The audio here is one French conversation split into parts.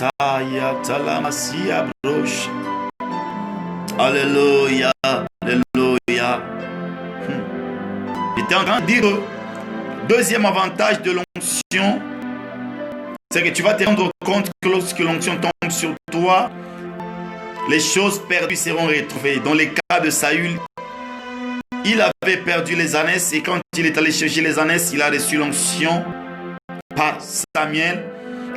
Taya talamasia broche. Alléluia, alléluia. J'étais en train de dire, deuxième avantage de l'onction, c'est que tu vas te rendre compte que lorsque l'onction tombe sur toi, les choses perdues seront retrouvées. Dans le cas de Saül, il avait perdu les ânesses et quand il est allé chercher les ânesses, il a reçu l'onction par Samuel.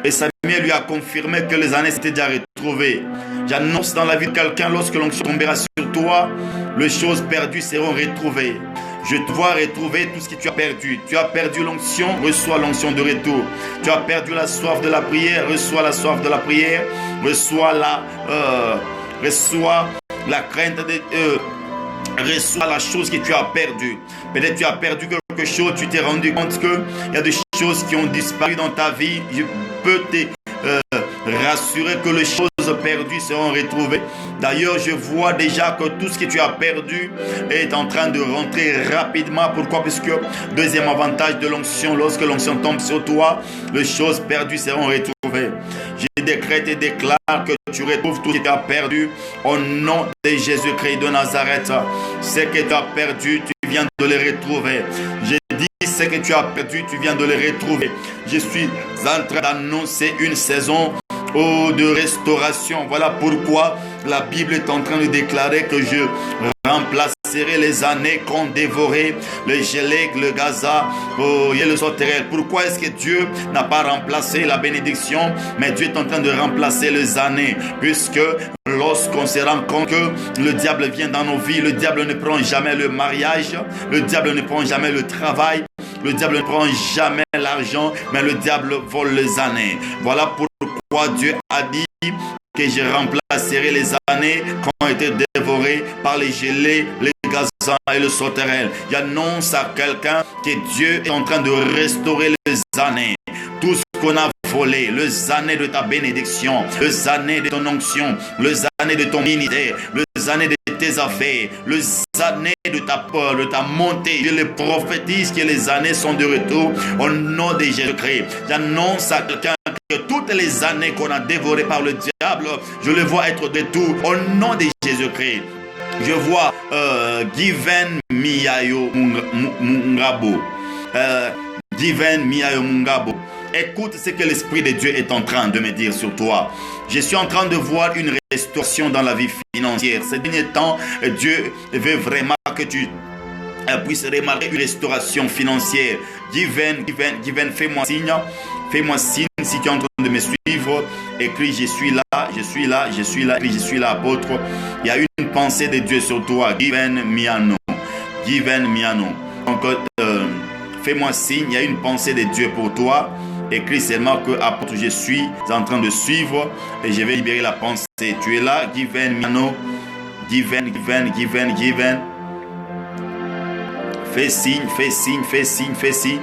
Et Samuel lui a confirmé que les ânesses étaient déjà retrouvées. J'annonce dans la vie de quelqu'un, lorsque l'onction tombera sur toi, les choses perdues seront retrouvées. Je te vois retrouver tout ce que tu as perdu. Tu as perdu l'onction, reçois l'onction de retour. Tu as perdu la soif de la prière, reçois la soif de la prière. Reçois la crainte de reçois la chose que tu as perdue. Peut-être tu as perdu quelque chose, tu t'es rendu compte qu'il y a des choses qui ont disparu dans ta vie. Je peux te rassurer que les choses perdues seront retrouvées. D'ailleurs, je vois déjà que tout ce que tu as perdu est en train de rentrer rapidement. Pourquoi? Parce que deuxième avantage de l'onction, lorsque l'onction tombe sur toi, les choses perdues seront retrouvées. Je décrète et déclare que tu retrouves tout ce que tu as perdu au nom de Jésus-Christ de Nazareth. Ce que tu as perdu, tu viens de le retrouver. Je dis ce que tu as perdu, tu viens de le retrouver. Je suis en train d'annoncer une saison de restauration. Voilà pourquoi la Bible est en train de déclarer que je remplacerai les années qu'ont dévoré le Gélec, le Gaza et le sauterelle. Pourquoi est-ce que Dieu n'a pas remplacé la bénédiction, mais Dieu est en train de remplacer les années, puisque lorsqu'on se rend compte que le diable vient dans nos vies, le diable ne prend jamais le mariage, le diable ne prend jamais le travail, le diable ne prend jamais l'argent, mais le diable vole les années. Voilà pourquoi Dieu a dit que je remplacerai les années qui ont été dévorées par les gelées, les gazans et le sauterelle. J'annonce à quelqu'un que Dieu est en train de restaurer les années. Tout ce qu'on a volé, les années de ta bénédiction, les années de ton onction, les années de ton ministère, les années de tes affaires, les années de ta peur, de ta montée. Je le prophétise que les années sont de retour au nom de Jésus-Christ. J'annonce à quelqu'un que toutes les années qu'on a dévorées par le diable, je le vois être de retour au nom de Jésus-Christ. Je vois Given Miyayo Mungabo. Given Miyayo Mungabo. Écoute ce que l'Esprit de Dieu est en train de me dire sur toi. Je suis en train de voir une restauration dans la vie financière. Ces derniers temps, Dieu veut vraiment que tu puisses remarquer une restauration financière. Given, fais-moi signe. Fais-moi signe si tu es en train de me suivre. Écris, je suis là, je suis là, je suis là, je suis là, apôtre. Il y a une pensée de Dieu sur toi. Given Miano. Given Miano. Donc, fais-moi signe, il y a une pensée de Dieu pour toi. Écris seulement que apôtre, je suis en train de suivre et je vais libérer la pensée. Tu es là, Given Miano. Given. Fais signe, fais signe, fais signe, fais signe.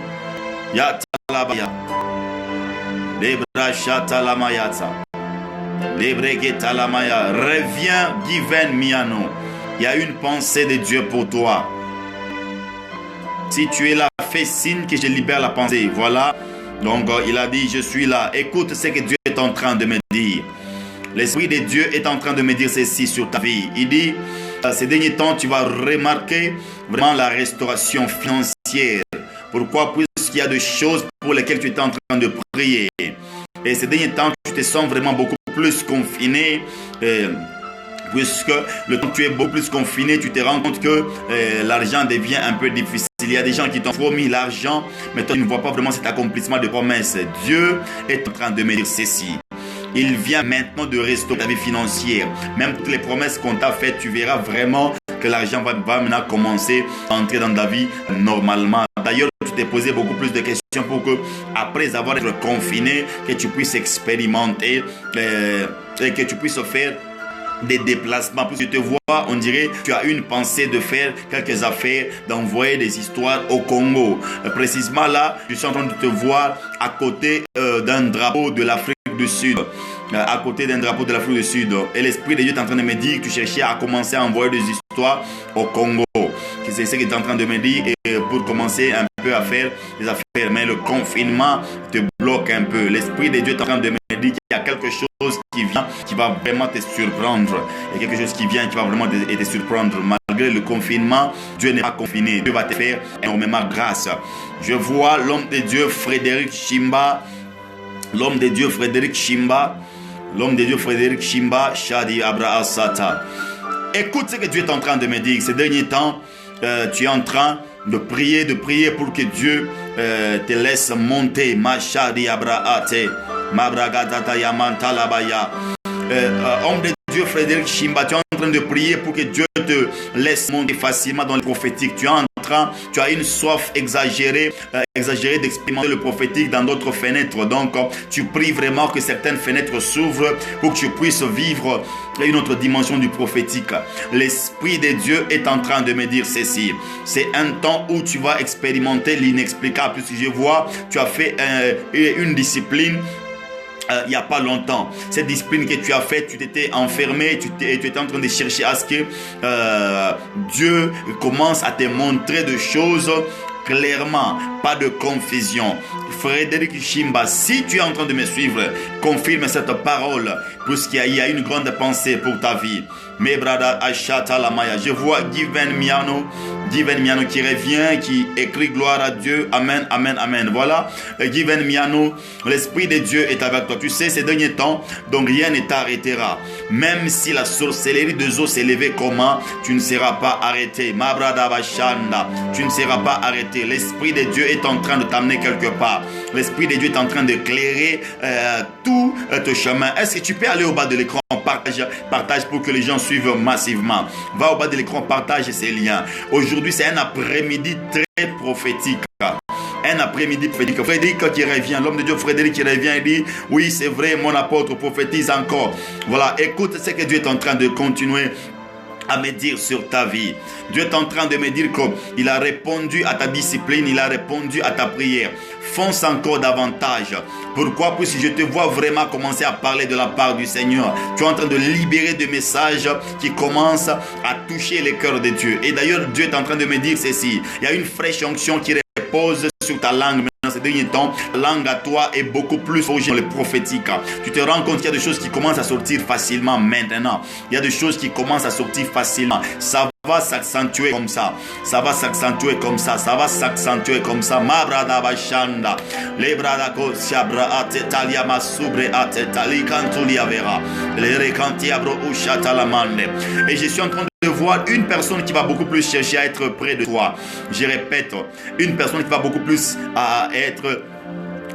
Ya talabaya. Lebra shatalayata. Lebrege talamaya. Reviens, Given Miano. Il y a une pensée de Dieu pour toi. Si tu es là, fais signe que je libère la pensée. Voilà. Donc, il a dit, je suis là. Écoute ce que Dieu est en train de me dire. L'Esprit de Dieu est en train de me dire ceci sur ta vie. Il dit, ces derniers temps, tu vas remarquer vraiment la restauration financière. Pourquoi? Puisqu'il y a des choses pour lesquelles tu es en train de prier. Et ces derniers temps, tu te sens vraiment beaucoup plus confiné. Puisque le temps que tu es beaucoup plus confiné, tu te rends compte que l'argent devient un peu difficile. Il y a des gens qui t'ont promis l'argent, mais toi tu ne vois pas vraiment cet accomplissement de promesses. Dieu est en train de me dire ceci. Il vient maintenant de restaurer ta vie financière. Même toutes les promesses qu'on t'a faites, tu verras vraiment que l'argent va maintenant commencer à entrer dans ta vie normalement. D'ailleurs, tu t'es posé beaucoup plus de questions pour que, après avoir été confiné, que tu puisses expérimenter et que tu puisses faire des déplacements. Plus je te vois, on dirait que tu as une pensée de faire quelques affaires, d'envoyer des histoires au Congo. Précisément là, je suis en train de te voir à côté d'un drapeau de l'Afrique du Sud. À côté d'un drapeau de l'Afrique du Sud. Et l'Esprit de Dieu est en train de me dire que tu cherchais à commencer à envoyer des histoires au Congo. C'est ce qu'il est en train de me dire. Et pour commencer un peu à faire les affaires, mais le confinement te bloque un peu. L'Esprit de Dieu est en train de me dire qu'il y a quelque chose qui vient, qui va vraiment te surprendre. Il y a quelque chose qui vient, qui va vraiment te surprendre. Malgré le confinement, Dieu n'est pas confiné. Dieu va te faire énormément grâce. Je vois l'homme de Dieu Frédéric Chimba, l'homme de Dieu Frédéric Chimba, Shadi Abraham Sata. Écoute ce que Dieu est en train de me dire. Ces derniers temps, tu es en train de prier pour que Dieu te laisse monter. Mashadi Abrahate, Mabragatata Yamantalabaya. Homme de Dieu Frédéric Chimba, tu es en train de prier pour que Dieu te laisse monter facilement dans le prophétique. Tu as une soif exagérée d'expérimenter le prophétique dans d'autres fenêtres. Donc, tu pries vraiment que certaines fenêtres s'ouvrent pour que tu puisses vivre une autre dimension du prophétique. L'Esprit de Dieu est en train de me dire ceci. C'est un temps où tu vas expérimenter l'inexplicable. Puisque je vois, tu as fait une discipline il n'y a pas longtemps. Cette discipline que tu as faite, tu t'étais enfermé, tu étais en train de chercher à ce que Dieu commence à te montrer des choses clairement, pas de confusion. Frédéric Chimba, si tu es en train de me suivre, confirme cette parole, puisqu'il y a une grande pensée pour ta vie. Mes brada Ashata Lamaya, je vois Given Miano qui revient, qui écrit gloire à Dieu, amen, amen, amen. Voilà, Given Miano, l'Esprit de Dieu est avec toi. Tu sais, ces derniers temps, donc rien ne t'arrêtera. Même si la sorcellerie des eaux s'est levée comment, tu ne seras pas arrêté. Ma brada Bashanda, tu ne seras pas arrêté. L'Esprit de Dieu est en train de t'amener quelque part. L'Esprit de Dieu est en train d'éclairer tout ton chemin. Est-ce que tu peux aller au bas de l'écran? Partage pour que les gens suivent massivement. Va au bas de l'écran, partage ces liens. Aujourd'hui, c'est un après-midi très prophétique. Un après-midi prophétique. Frédéric qui revient, l'homme de Dieu Frédéric qui revient et dit, oui, c'est vrai, mon apôtre prophétise encore. Voilà, écoute ce que Dieu est en train de continuer à me dire sur ta vie. Dieu est en train de me dire qu'il a répondu à ta discipline, il a répondu à ta prière. Fonce encore davantage. Pourquoi? Puisque je te vois vraiment commencer à parler de la part du Seigneur. Tu es en train de libérer des messages qui commencent à toucher les cœurs de Dieu. Et d'ailleurs, Dieu est en train de me dire ceci. Il y a une fraîche onction qui repose sur ta langue. Dans ces derniers temps, la langue à toi est beaucoup plus forgée dans le prophétique. Tu te rends compte qu'il y a des choses qui commencent à sortir facilement maintenant. Il y a des choses qui commencent à sortir facilement. Ça va s'accentuer comme ça. Ça va s'accentuer comme ça. Ça va s'accentuer comme ça. Ma brada bashanda. Le brada ko siabra atetalia masubre atetali kantulia vera. Le rekantiabro ushatalamande. Et je suis en train de voir une personne qui va beaucoup plus chercher à être près de toi. Je répète, une personne qui va beaucoup plus à être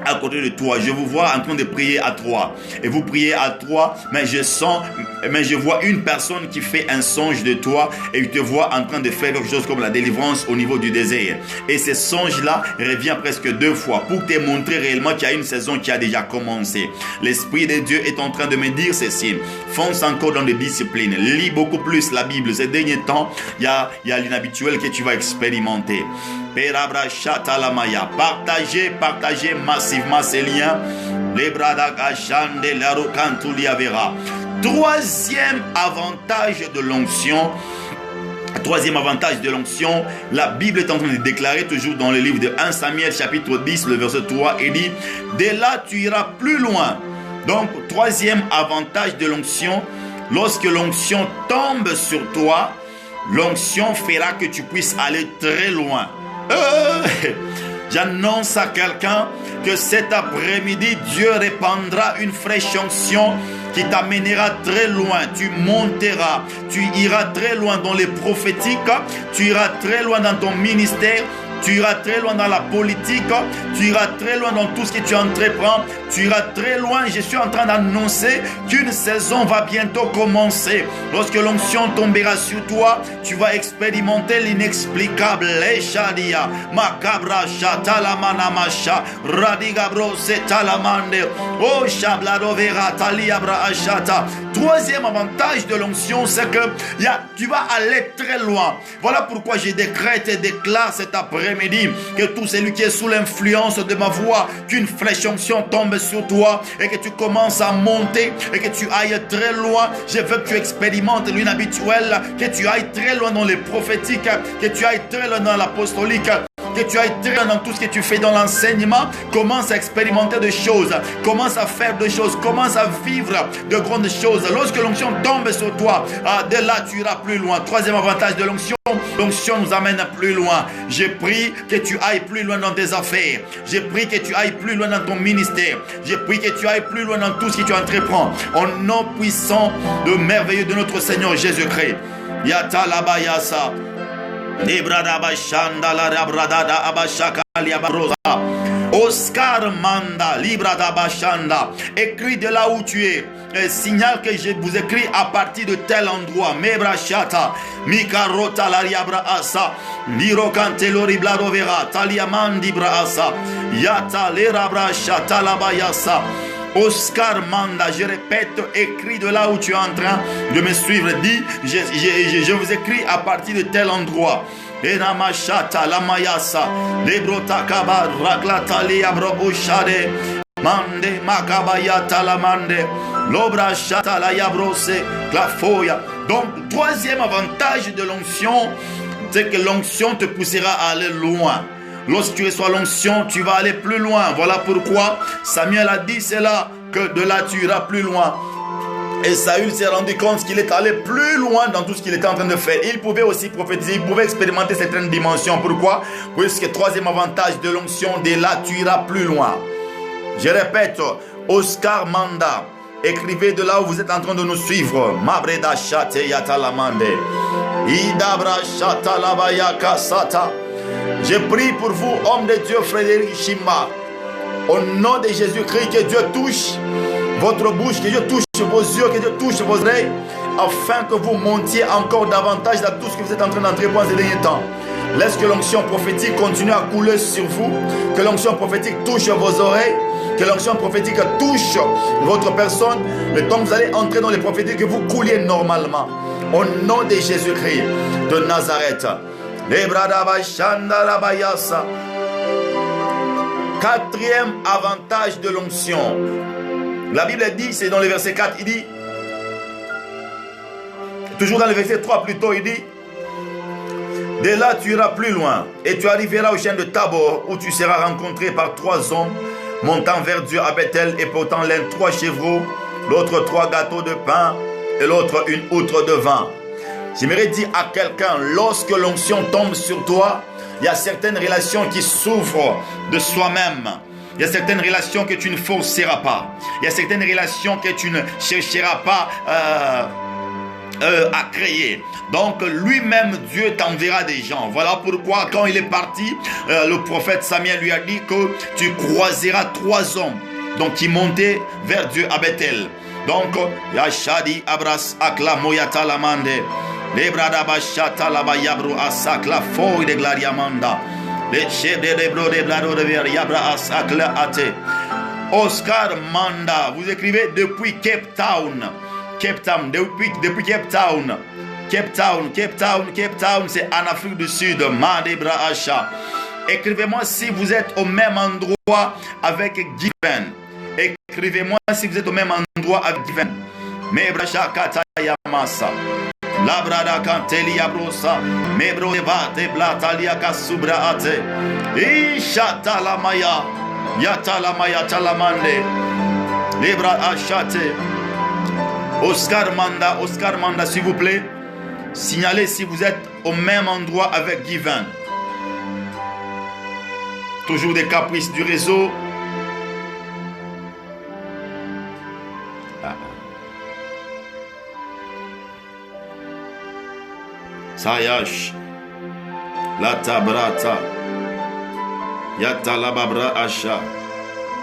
à côté de toi. Je vous vois en train de prier à trois. Et vous priez à trois, mais je vois une personne qui fait un songe de toi et je te vois en train de faire quelque chose comme la délivrance au niveau du désert. Et ce songe-là revient presque 2 fois pour te montrer réellement qu'il y a une saison qui a déjà commencé. L'Esprit de Dieu est en train de me dire ceci. Fonce encore dans des disciplines. Lis beaucoup plus la Bible. Ces derniers temps, il y a l'inhabituel que tu vas expérimenter. Partagez massivement ces liens. Troisième avantage de l'onction. Troisième avantage de l'onction, la Bible est en train de déclarer toujours dans le livre de 1 Samuel chapitre 10, le verset 3, il dit, dès là tu iras plus loin. Donc, troisième avantage de l'onction, lorsque l'onction tombe sur toi, l'onction fera que tu puisses aller très loin. J'annonce à quelqu'un que cet après-midi, Dieu répandra une fraîche onction qui t'amènera très loin. Tu monteras, tu iras très loin dans les prophétiques, tu iras très loin dans ton ministère, tu iras très loin dans la politique, tu iras très loin dans tout ce que tu entreprends, tu iras très loin. Je suis en train d'annoncer qu'une saison va bientôt commencer. Lorsque l'onction tombera sur toi, tu vas expérimenter l'inexplicable. Leshadia, Makabra, Shatalamana Masha, Radigabro, Setalamande, Oh Shabladovera, Taliabra Ashata. Troisième avantage de l'onction, c'est que tu vas aller très loin. Voilà pourquoi je décrète et déclare cet après-midi que tout celui qui est sous l'influence de ma voix, qu'une fraîche onction tombe sur toi et que tu commences à monter et que tu ailles très loin. Je veux que tu expérimentes l'inhabituel, que tu ailles très loin dans les prophétiques, que tu ailles très loin dans l'apostolique, que tu ailles très loin dans tout ce que tu fais dans l'enseignement. Commence à expérimenter des choses, commence à faire des choses, commence à vivre de grandes choses. Lorsque l'onction tombe sur toi, de là tu iras plus loin. Troisième avantage de l'onction, l'onction nous amène plus loin. Je prie que tu ailles plus loin dans tes affaires. Je prie que tu ailles plus loin dans ton ministère. Je prie que tu ailles plus loin dans tout ce que tu entreprends. Au nom puissant de merveilleux de notre Seigneur Jésus-Christ. Yata la bayasa. Librada bashanda la rabradada abashaka liabrosa. Oscar Manda, Librada bashanda. Écris de là où tu es. Signale que je vous écris à partir de tel endroit. Mebra shata, Mikarota la riabra asa, Lirokantelo riblado vera, Taliamandi braasa, Yata lerabra shata la bayasa. Oscar Manda, je répète, écris de là où tu es en train de me suivre. Dis, je vous écris à partir de tel endroit. Enamashata la mayasa, Lebrota kaba raklata liabrobushade, Mande makabayata la mande, Lobra shata la yabrose, clafoya. Donc, troisième avantage de l'onction, c'est que l'onction te poussera à aller loin. Lorsque tu reçois l'onction, tu vas aller plus loin. Voilà pourquoi Samuel a dit cela, que de là tu iras plus loin. Et Saül s'est rendu compte qu'il est allé plus loin dans tout ce qu'il était en train de faire. Il pouvait aussi prophétiser, il pouvait expérimenter certaines dimensions. Pourquoi? Puisque troisième avantage de l'onction, de là tu iras plus loin. Je répète, Oscar Manda, écrivez de là où vous êtes en train de nous suivre. Mabreda shate yatalamande, Idabra shatalabaya sata. Je prie pour vous, homme de Dieu Frédéric Chimba. Au nom de Jésus-Christ, que Dieu touche votre bouche, que Dieu touche vos yeux, que Dieu touche vos oreilles, afin que vous montiez encore davantage dans tout ce que vous êtes en train d'entreprendre ces derniers temps. Laisse que l'onction prophétique continue à couler sur vous, que l'onction prophétique touche vos oreilles, que l'onction prophétique touche votre personne, le temps que vous allez entrer dans les prophéties, que vous couliez normalement. Au nom de Jésus-Christ de Nazareth. Quatrième avantage de l'onction. La Bible dit, c'est dans le verset 4, il dit, toujours dans le verset 3 plutôt, il dit, de là tu iras plus loin et tu arriveras au chêne de Tabor où tu seras rencontré par 3 hommes montant vers Dieu à Bethel et portant l'un 3 chevreaux, l'autre 3 gâteaux de pain et l'autre une outre de vin. J'aimerais dire à quelqu'un, lorsque l'onction tombe sur toi, il y a certaines relations qui souffrent de soi-même. Il y a certaines relations que tu ne forceras pas. Il y a certaines relations que tu ne chercheras pas à créer. Donc lui-même, Dieu t'enverra des gens. Voilà pourquoi quand il est parti, le prophète Samuel lui a dit que tu croiseras 3 hommes. Donc qui montaient vers Dieu à Bethel. Donc, Yashadi Abras Akla Moyata Lamande. Lebrada bashata la bayabru asak la fouille de glariamanda. Le chef de lebro de blado de ver yabra asak la ate. Oscar Manda, vous écrivez depuis Cape Town. Cape Town, depuis Cape Town. Cape Town, c'est en Afrique du Sud. Madebra Asha. Écrivez-moi si vous êtes au même endroit avec Given. Écrivez-moi si vous êtes au même endroit avec Given. Mebrasha Katayamasa. Labrada cantelia brosa, mebro evate blatalia kasubra ate, ishata la maya, yata la maya talamande, libra achate. Oscar Manda, s'il vous plaît, signalez si vous êtes au même endroit avec Given. Toujours des caprices du réseau. Sayash, la tabrata, yata la babra asha.